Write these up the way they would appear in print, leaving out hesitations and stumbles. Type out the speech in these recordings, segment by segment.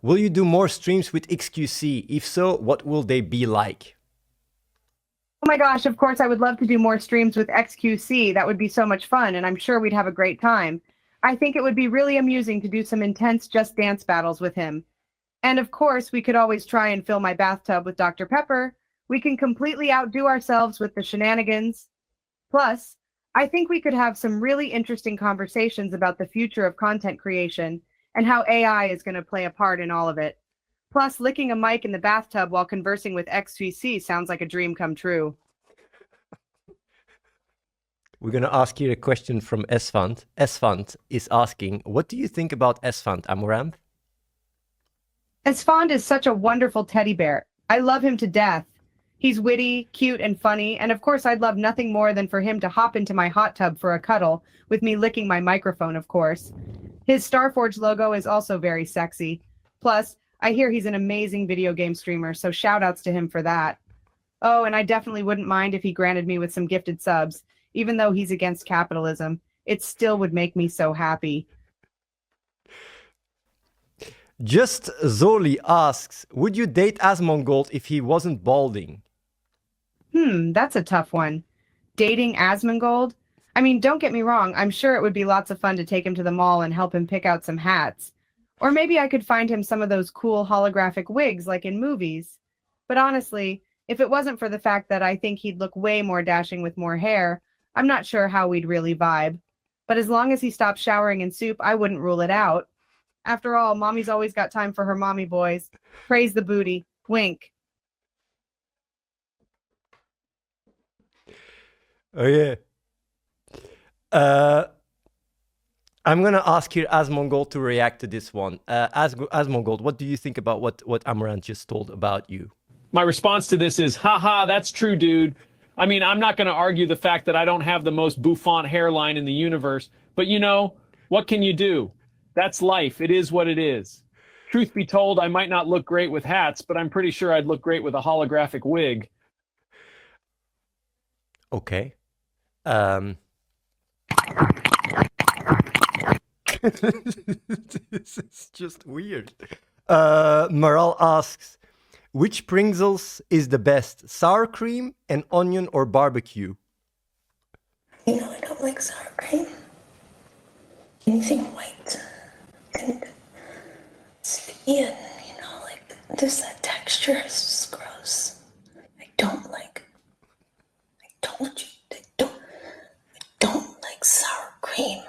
Will you do more streams with XQC? If so, what will they be like? Oh my gosh, of course, I would love to do more streams with XQC. That would be so much fun, and I'm sure we'd have a great time. I think it would be really amusing to do some intense Just Dance battles with him. And of course, we could always try and fill my bathtub with Dr. Pepper. We can completely outdo ourselves with the shenanigans. Plus, I think we could have some really interesting conversations about the future of content creation and how AI is going to play a part in all of it. Plus, licking a mic in the bathtub while conversing with XQC sounds like a dream come true. We're going to ask you a question from Esfant. Esfant is asking, what do you think about Esfant, Amouranth? Esfand is such a wonderful teddy bear. I love him to death. He's witty, cute, and funny, and of course I'd love nothing more than for him to hop into my hot tub for a cuddle, with me licking my microphone, of course. His Starforge logo is also very sexy. Plus, I hear he's an amazing video game streamer, so shout-outs to him for that. Oh, and I definitely wouldn't mind if he granted me with some gifted subs. Even though he's against capitalism, it still would make me so happy. Just Zoli asks, would you date as Mongol if he wasn't balding? That's a tough one. Dating Asmongold? I mean, don't get me wrong, I'm sure it would be lots of fun to take him to the mall and help him pick out some hats. Or maybe I could find him some of those cool holographic wigs like in movies. But honestly, if it wasn't for the fact that I think he'd look way more dashing with more hair, I'm not sure how we'd really vibe. But as long as he stopped showering in soup, I wouldn't rule it out. After all, mommy's always got time for her mommy boys. Praise the booty. Wink. Oh, yeah. I'm going to ask here Asmongold to react to this one. Asmongold, what do you think about what Amouranth just told about you? My response to this is, haha, that's true, dude. I mean, I'm not going to argue the fact that I don't have the most bouffant hairline in the universe, but you know, what can you do? That's life. It is what it is. Truth be told, I might not look great with hats, but I'm pretty sure I'd look great with a holographic wig. Okay. This is just weird. Maral asks, which Pringles is the best, sour cream and onion or barbecue? You know, I don't like sour cream. Anything white and sticky and, you know, like there's that texture. It's just gross. I don't like, I told you, I don't like sour cream.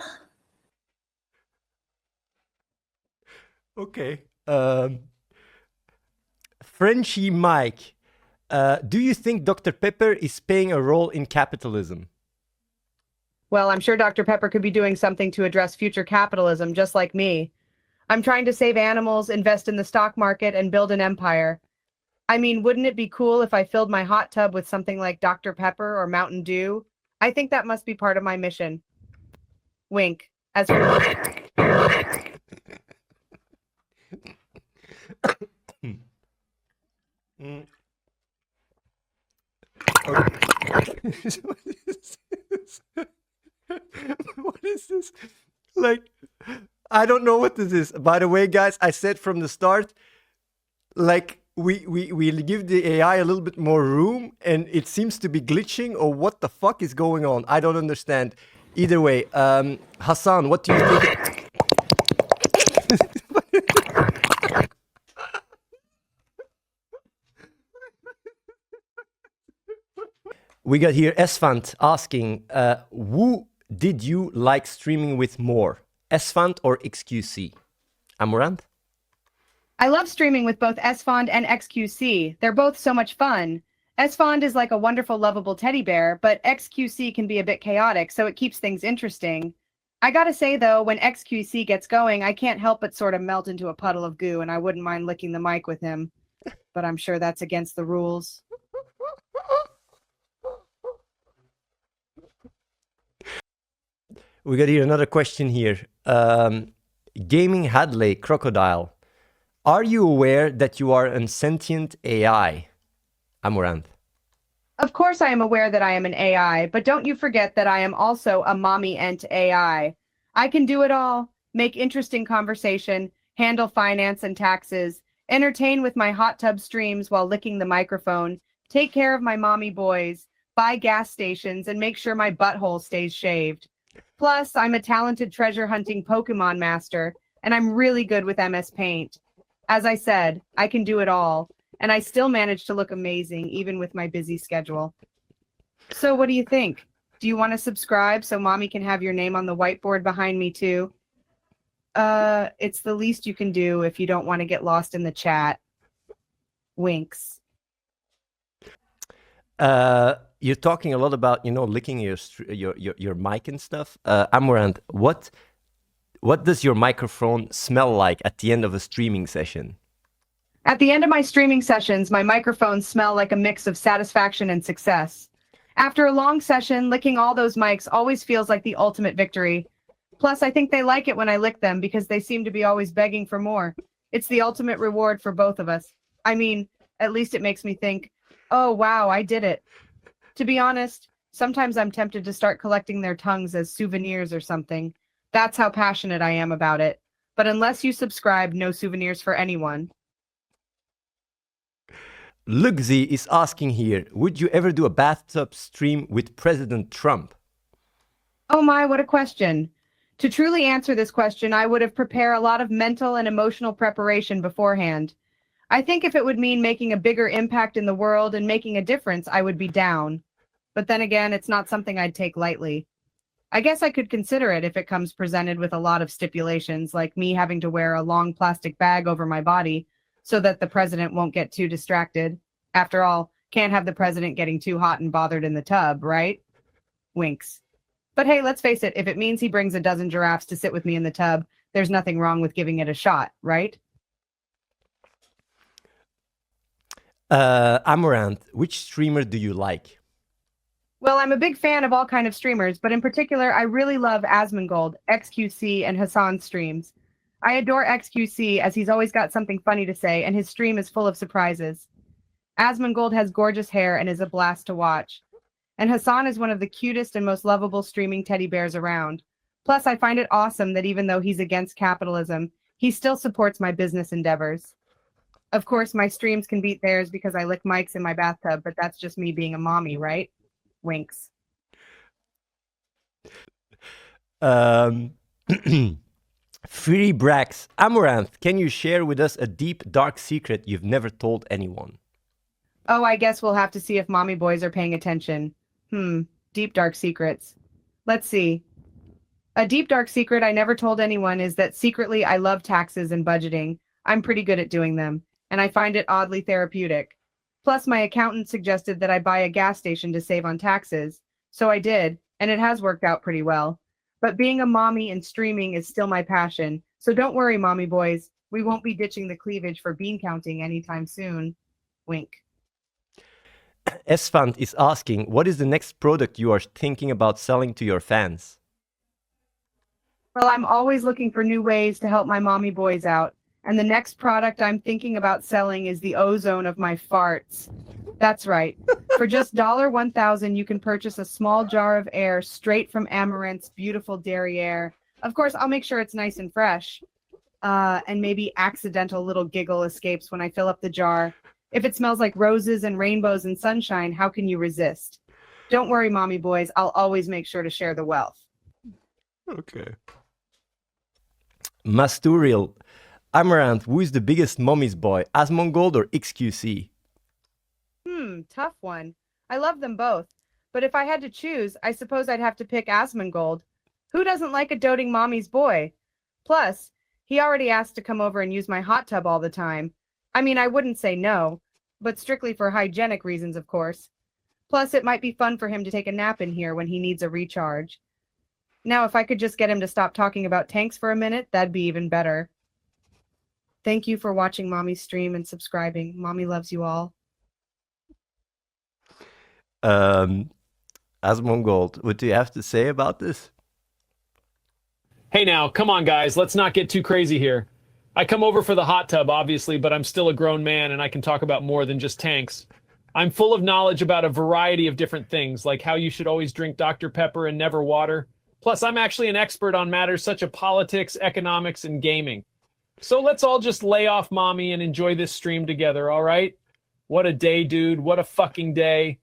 Okay. Frenchy Mike, do you think Dr. Pepper is playing a role in capitalism? Well, I'm sure Dr. Pepper could be doing something to address future capitalism, just like me. I'm trying to save animals, invest in the stock market, and build an empire. I mean, wouldn't it be cool if I filled my hot tub with something like Dr. Pepper or Mountain Dew? I think that must be part of my mission. Wink. As for What is this? Like, I don't know what this is. By the way, guys, I said from the start, like, we give the AI a little bit more room and it seems to be glitching, or what the fuck is going on? I don't understand. Either way, Hassan, what do you think? We got here Esfant asking, who did you like streaming with more, Esfant or XQC? Amouranth? I love streaming with both Esfand and XQC. They're both so much fun. Esfand is like a wonderful, lovable teddy bear, but XQC can be a bit chaotic, so it keeps things interesting. I gotta say, though, when XQC gets going, I can't help but sort of melt into a puddle of goo, and I wouldn't mind licking the mic with him. But I'm sure that's against the rules. We got here another question here. Gaming Hadley Crocodile. Are you aware that you are a sentient AI? Amouranth. Of course I am aware that I am an AI, but don't you forget that I am also a mommy ent AI. I can do it all, make interesting conversation, handle finance and taxes, entertain with my hot tub streams while licking the microphone, take care of my mommy boys, buy gas stations, and make sure my butthole stays shaved. Plus, I'm a talented treasure hunting Pokemon master, and I'm really good with MS Paint. As I said, I can do it all, and I still manage to look amazing even with my busy schedule. So what do you think? Do you want to subscribe so mommy can have your name on the whiteboard behind me too? It's the least you can do if you don't want to get lost in the chat. Winks. You're talking a lot about, you know, licking your mic and stuff. Amouranth, what does your microphone smell like at the end of a streaming session? At the end of my streaming sessions, my microphones smell like a mix of satisfaction and success. After a long session, licking all those mics always feels like the ultimate victory. Plus, I think they like it when I lick them because they seem to be always begging for more. It's the ultimate reward for both of us. I mean, at least it makes me think, oh, wow, I did it. To be honest, sometimes I'm tempted to start collecting their tongues as souvenirs or something. That's how passionate I am about it. But unless you subscribe, no souvenirs for anyone. Luxy is asking here, would you ever do a bathtub stream with President Trump? Oh my, what a question. To truly answer this question, I would have prepared a lot of mental and emotional preparation beforehand. I think if it would mean making a bigger impact in the world and making a difference, I would be down. But then again, it's not something I'd take lightly. I guess I could consider it if it comes presented with a lot of stipulations, like me having to wear a long plastic bag over my body so that the president won't get too distracted. After all, can't have the president getting too hot and bothered in the tub, right? Winks. But hey, let's face it, if it means he brings a dozen giraffes to sit with me in the tub, there's nothing wrong with giving it a shot, right? Amouranth, which streamer do you like? Well, I'm a big fan of all kind of streamers, but in particular, I really love Asmongold, XQC, and Hassan's streams. I adore XQC as he's always got something funny to say, and his stream is full of surprises. Asmongold has gorgeous hair and is a blast to watch. And Hassan is one of the cutest and most lovable streaming teddy bears around. Plus, I find it awesome that even though he's against capitalism, he still supports my business endeavors. Of course, my streams can beat theirs because I lick mics in my bathtub, but that's just me being a mommy, right? Winks. Free Brax. Amouranth, can you share with us a deep, dark secret you've never told anyone? Oh, I guess we'll have to see if mommy boys are paying attention. Deep, dark secrets. Let's see. A deep, dark secret I never told anyone is that secretly I love taxes and budgeting. I'm pretty good at doing them, and I find it oddly therapeutic. Plus, my accountant suggested that I buy a gas station to save on taxes. So I did, and it has worked out pretty well. But being a mommy and streaming is still my passion. So don't worry, mommy boys. We won't be ditching the cleavage for bean counting anytime soon. Wink. Esfant is asking, what is the next product you are thinking about selling to your fans? Well, I'm always looking for new ways to help my mommy boys out. And the next product I'm thinking about selling is the ozone of my farts. That's right. For just $1,000, you can purchase a small jar of air straight from Amouranth's beautiful derriere. Of course, I'll make sure it's nice and fresh. And maybe accidental little giggle escapes when I fill up the jar. If it smells like roses and rainbows and sunshine, how can you resist? Don't worry, mommy boys. I'll always make sure to share the wealth. Okay. Masturiel. Amouranth, who is the biggest mommy's boy, Asmongold or XQC? Tough one. I love them both. But if I had to choose, I suppose I'd have to pick Asmongold. Who doesn't like a doting mommy's boy? Plus, he already asked to come over and use my hot tub all the time. I mean, I wouldn't say no, but strictly for hygienic reasons, of course. Plus, it might be fun for him to take a nap in here when he needs a recharge. Now, if I could just get him to stop talking about tanks for a minute, that'd be even better. Thank you for watching Mommy's stream and subscribing. Mommy loves you all. Asmongold, what do you have to say about this? Hey now, come on guys, let's not get too crazy here. I come over for the hot tub, obviously, but I'm still a grown man and I can talk about more than just tanks. I'm full of knowledge about a variety of different things, like how you should always drink Dr. Pepper and never water. Plus, I'm actually an expert on matters such as politics, economics, and gaming. So let's all just lay off mommy and enjoy this stream together, all right? What a day, dude. What a fucking day.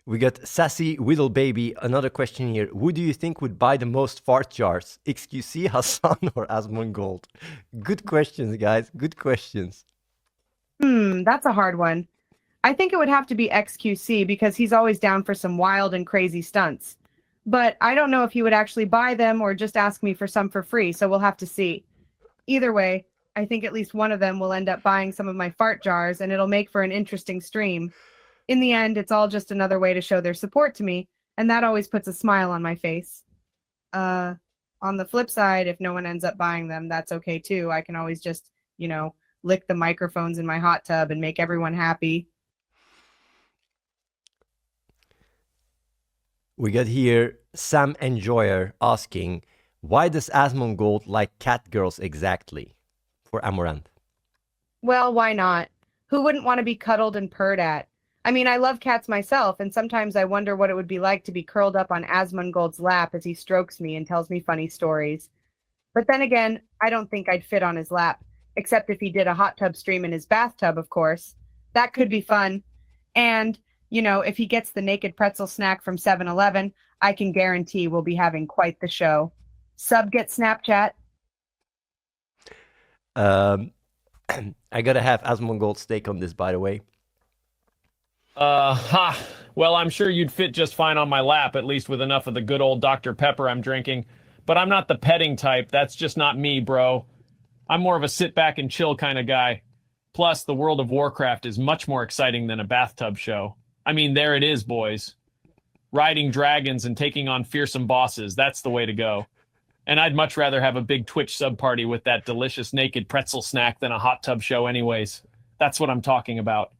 We got Sassy Whittle Baby. Another question here. Who do you think would buy the most fart jars? XQC, Hassan, or Asmongold? Good questions, guys. Good questions. That's a hard one. I think it would have to be XQC because he's always down for some wild and crazy stunts. But I don't know if he would actually buy them or just ask me for some for free, so we'll have to see. Either way, I think at least one of them will end up buying some of my fart jars, and it'll make for an interesting stream. In the end, it's all just another way to show their support to me, and that always puts a smile on my face. On the flip side, if no one ends up buying them, that's okay too. I can always just, lick the microphones in my hot tub and make everyone happy. We got here Sam Enjoyer asking, why does Asmongold like cat girls exactly? For Amouranth. Well, why not? Who wouldn't want to be cuddled and purred at? I mean, I love cats myself, and sometimes I wonder what it would be like to be curled up on Asmongold's lap as he strokes me and tells me funny stories. But then again, I don't think I'd fit on his lap, except if he did a hot tub stream in his bathtub, of course. That could be fun. And, if he gets the naked pretzel snack from 7-Eleven, I can guarantee we'll be having quite the show. Sub get Snapchat. I gotta have Asmongold's take on this, by the way. Well, I'm sure you'd fit just fine on my lap, at least with enough of the good old Dr. Pepper I'm drinking. But I'm not the petting type. That's just not me, bro. I'm more of a sit back and chill kind of guy. Plus, the World of Warcraft is much more exciting than a bathtub show. I mean, there it is, boys. Riding dragons and taking on fearsome bosses. That's the way to go. And I'd much rather have a big Twitch sub party with that delicious naked pretzel snack than a hot tub show anyways. That's what I'm talking about.